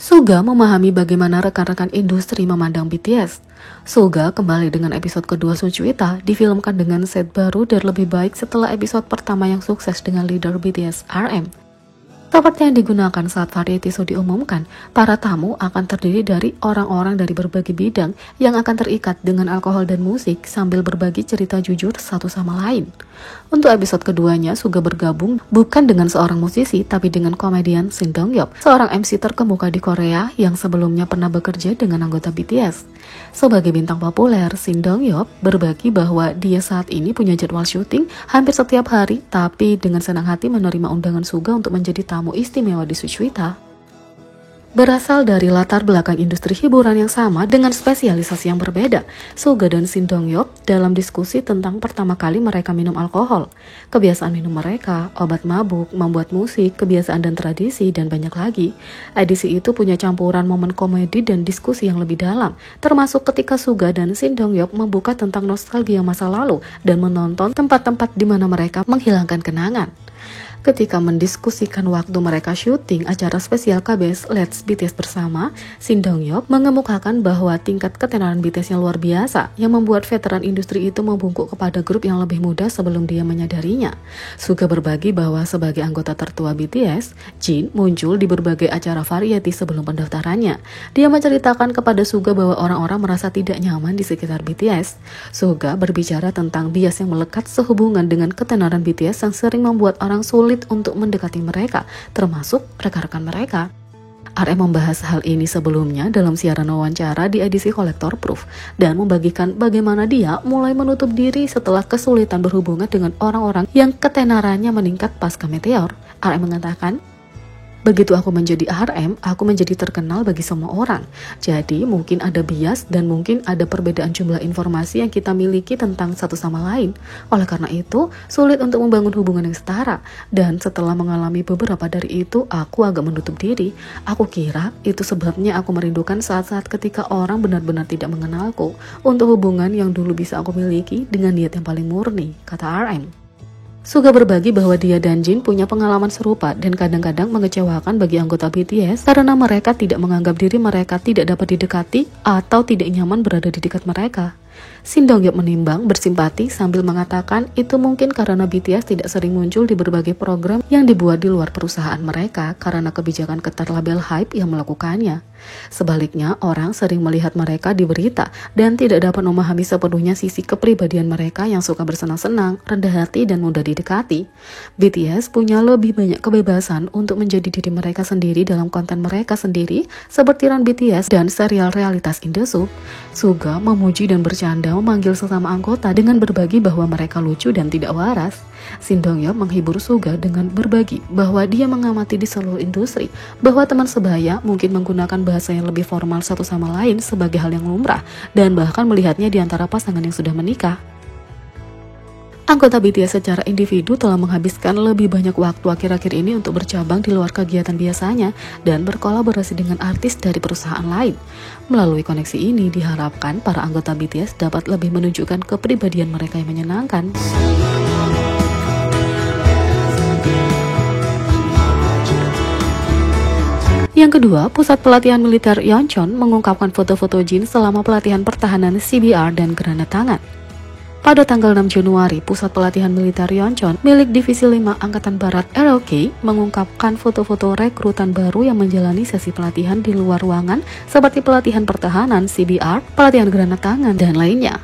Suga memahami bagaimana rekan-rekan industri memandang BTS. Suga kembali dengan episode kedua Suchwita, difilmkan dengan set baru dan lebih baik setelah episode pertama yang sukses dengan leader BTS RM. Seperti yang digunakan saat variety show diumumkan, para tamu akan terdiri dari orang-orang dari berbagai bidang yang akan terikat dengan alkohol dan musik sambil berbagi cerita jujur satu sama lain. Untuk episode keduanya, Suga bergabung bukan dengan seorang musisi, tapi dengan komedian Shin Dong-yeop, seorang MC terkemuka di Korea yang sebelumnya pernah bekerja dengan anggota BTS. Sebagai bintang populer, Shin Dong-yeop berbagi bahwa dia saat ini punya jadwal syuting hampir setiap hari, tapi dengan senang hati menerima undangan Suga untuk menjadi tamu istimewa di Suchwita. Berasal dari latar belakang industri hiburan yang sama dengan spesialisasi yang berbeda, Suga dan Shin Dong-yeop dalam diskusi tentang pertama kali mereka minum alkohol, kebiasaan minum mereka, obat mabuk, membuat musik, kebiasaan dan tradisi, dan banyak lagi. Edisi itu punya campuran momen komedi dan diskusi yang lebih dalam, termasuk ketika Suga dan Shin Dong-yeop membuka tentang nostalgia masa lalu dan menonton tempat-tempat di mana mereka menghilangkan kenangan. Ketika mendiskusikan waktu mereka syuting acara spesial KBS Let's BTS bersama, Shin Dong-yeop mengemukakan bahwa tingkat ketenaran BTS-nya luar biasa yang membuat veteran industri itu membungkuk kepada grup yang lebih muda sebelum dia menyadarinya. Suga berbagi bahwa sebagai anggota tertua BTS, Jin muncul di berbagai acara variety sebelum pendaftarannya. Dia menceritakan kepada Suga bahwa orang-orang merasa tidak nyaman di sekitar BTS. Suga berbicara tentang bias yang melekat sehubungan dengan ketenaran BTS yang sering membuat orang sulit untuk mendekati mereka, termasuk rekan-rekan mereka. RM membahas hal ini sebelumnya dalam siaran wawancara di edisi Collector Proof dan membagikan bagaimana dia mulai menutup diri setelah kesulitan berhubungan dengan orang-orang yang ketenarannya meningkat pasca Meteor. RM mengatakan, "Begitu aku menjadi RM, aku menjadi terkenal bagi semua orang. Jadi mungkin ada bias dan mungkin ada perbedaan jumlah informasi yang kita miliki tentang satu sama lain. Oleh karena itu, sulit untuk membangun hubungan yang setara. Dan setelah mengalami beberapa dari itu, aku agak menutup diri. Aku kira itu sebabnya aku merindukan saat-saat ketika orang benar-benar tidak mengenalku. Untuk hubungan yang dulu bisa aku miliki dengan niat yang paling murni," kata RM. Suga berbagi bahwa dia dan Jin punya pengalaman serupa dan kadang-kadang mengecewakan bagi anggota BTS karena mereka tidak menganggap diri mereka tidak dapat didekati atau tidak nyaman berada di dekat mereka. Shin Dong-yeop menimbang bersimpati sambil mengatakan itu mungkin karena BTS tidak sering muncul di berbagai program yang dibuat di luar perusahaan mereka karena kebijakan ketat label HYBE yang melakukannya. Sebaliknya, orang sering melihat mereka di berita dan tidak dapat memahami sepenuhnya sisi kepribadian mereka yang suka bersenang-senang, rendah hati, dan mudah didekati. BTS punya lebih banyak kebebasan untuk menjadi diri mereka sendiri dalam konten mereka sendiri seperti Run BTS dan serial realitas Indosub. Suga memuji dan bercanda memanggil sesama anggota dengan berbagi bahwa mereka lucu dan tidak waras. Shin Dong-yeop menghibur Suga dengan berbagi bahwa dia mengamati di seluruh industri bahwa teman sebaya mungkin menggunakan bahasa yang lebih formal satu sama lain sebagai hal yang lumrah dan bahkan melihatnya di antara pasangan yang sudah menikah. Anggota BTS secara individu telah menghabiskan lebih banyak waktu akhir-akhir ini untuk bercabang di luar kegiatan biasanya dan berkolaborasi dengan artis dari perusahaan lain. Melalui koneksi ini diharapkan para anggota BTS dapat lebih menunjukkan kepribadian mereka yang menyenangkan. Yang kedua, Pusat Pelatihan Militer Yeoncheon mengungkapkan foto-foto Jin selama pelatihan pertahanan CBR dan granat tangan. Pada tanggal 6 Januari, Pusat Pelatihan Militer Yeoncheon milik Divisi 5 Angkatan Barat ROK mengungkapkan foto-foto rekrutan baru yang menjalani sesi pelatihan di luar ruangan seperti pelatihan pertahanan CBR, pelatihan granat tangan, dan lainnya.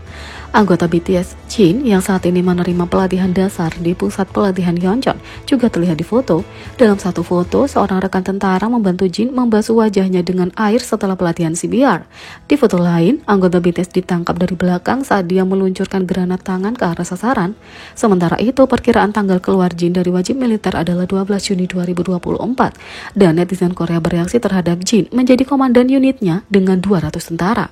Anggota BTS Jin yang saat ini menerima pelatihan dasar di Pusat Pelatihan Yeoncheon juga terlihat di foto. Dalam satu foto, seorang rekan tentara membantu Jin membasuh wajahnya dengan air setelah pelatihan CBR. Di foto lain, anggota BTS ditangkap dari belakang saat dia meluncurkan granat tangan ke arah sasaran. Sementara itu, perkiraan tanggal keluar Jin dari wajib militer adalah 12 Juni 2024 dan netizen Korea bereaksi terhadap Jin menjadi komandan unitnya dengan 200 tentara.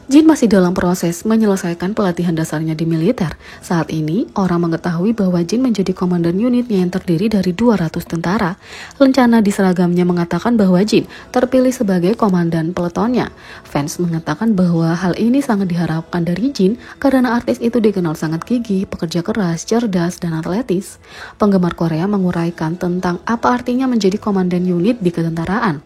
Jin masih dalam proses menyelesaikan pelatihan dasarnya di militer. Saat ini, orang mengetahui bahwa Jin menjadi komandan unitnya yang terdiri dari 200 tentara. Lencana di seragamnya mengatakan bahwa Jin terpilih sebagai komandan peletonnya. Fans mengatakan bahwa hal ini sangat diharapkan dari Jin karena artis itu dikenal sangat gigih, pekerja keras, cerdas, dan atletis. Penggemar Korea menguraikan tentang apa artinya menjadi komandan unit di ketentaraan.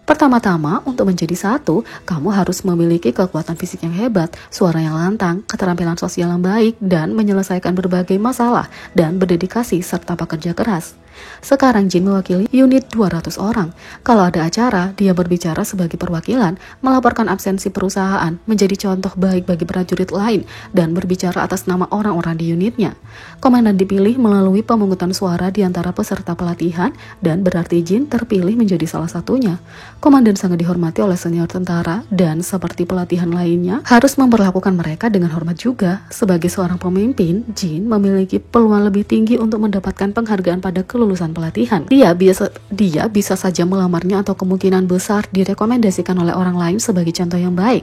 Pertama-tama, untuk menjadi satu, kamu harus memiliki kekuatan fisik yang hebat, suara yang lantang, keterampilan sosial yang baik, dan menyelesaikan berbagai masalah, dan berdedikasi serta bekerja keras. Sekarang Jin mewakili unit 200 orang. Kalau ada acara, dia berbicara sebagai perwakilan, melaporkan absensi perusahaan, menjadi contoh baik bagi prajurit lain, dan berbicara atas nama orang-orang di unitnya. Komandan dipilih melalui pemungutan suara di antara peserta pelatihan, dan berarti Jin terpilih menjadi salah satunya. Komandan sangat dihormati oleh senior tentara, dan seperti pelatihan lainnya, harus memperlakukan mereka dengan hormat juga. Sebagai seorang pemimpin, Jin memiliki peluang lebih tinggi untuk mendapatkan penghargaan pada kelulusan pelatihan. Dia bisa saja melamarnya atau kemungkinan besar direkomendasikan oleh orang lain sebagai contoh yang baik.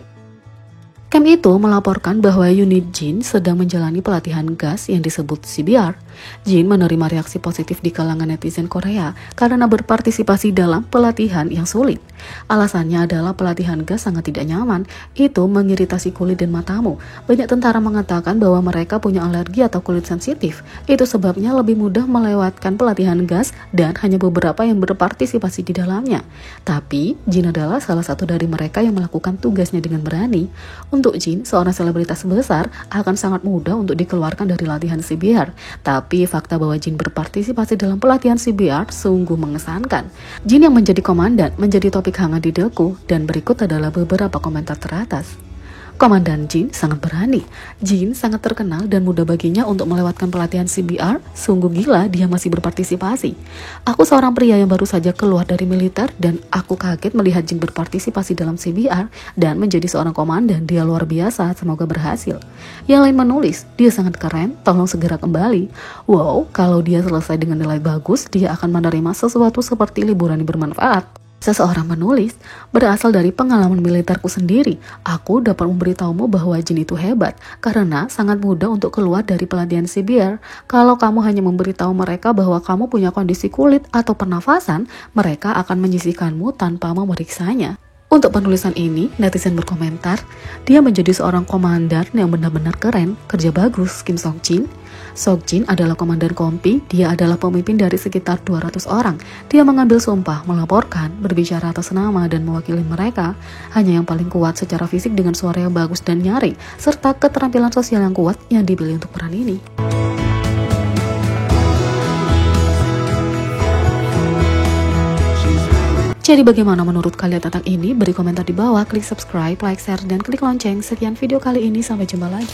Camp itu melaporkan bahwa unit Jin sedang menjalani pelatihan gas yang disebut CBR. Jin menerima reaksi positif di kalangan netizen Korea karena berpartisipasi dalam pelatihan yang sulit. Alasannya adalah pelatihan gas sangat tidak nyaman, itu mengiritasi kulit dan matamu. Banyak tentara mengatakan bahwa mereka punya alergi atau kulit sensitif. Itu sebabnya lebih mudah melewatkan pelatihan gas dan hanya beberapa yang berpartisipasi di dalamnya. Tapi, Jin adalah salah satu dari mereka yang melakukan tugasnya dengan berani. Untuk Jin, seorang selebritas besar, akan sangat mudah untuk dikeluarkan dari latihan CBR. Tapi fakta bahwa Jin berpartisipasi dalam pelatihan CBR sungguh mengesankan. Jin yang menjadi komandan menjadi topik hangat di Deku, dan berikut adalah beberapa komentar teratas. Komandan Jin sangat berani. Jin sangat terkenal dan mudah baginya untuk melewatkan pelatihan CBR. Sungguh gila dia masih berpartisipasi. Aku seorang pria yang baru saja keluar dari militer dan aku kaget melihat Jin berpartisipasi dalam CBR dan menjadi seorang komandan. Dia luar biasa, semoga berhasil. Yang lain menulis, dia sangat keren, tolong segera kembali. Wow, kalau dia selesai dengan nilai bagus, dia akan menerima sesuatu seperti liburan yang bermanfaat. Seseorang menulis, berasal dari pengalaman militerku sendiri, aku dapat memberitahumu bahwa Jin itu hebat, karena sangat mudah untuk keluar dari pelatihan CBR. Kalau kamu hanya memberitahu mereka bahwa kamu punya kondisi kulit atau pernafasan, mereka akan menyisihkanmu tanpa memeriksanya. Untuk penulisan ini, netizen berkomentar, dia menjadi seorang komandan yang benar-benar keren, kerja bagus, Kim Sok Jin. Sok Jin adalah komandan kompi, dia adalah pemimpin dari sekitar 200 orang. Dia mengambil sumpah, melaporkan, berbicara atas nama dan mewakili mereka. Hanya yang paling kuat secara fisik dengan suara yang bagus dan nyaring, serta keterampilan sosial yang kuat yang dipilih untuk peran ini. Jadi bagaimana menurut kalian tentang ini? Beri komentar di bawah, klik subscribe, like, share, dan klik lonceng. Sekian video kali ini, sampai jumpa lagi.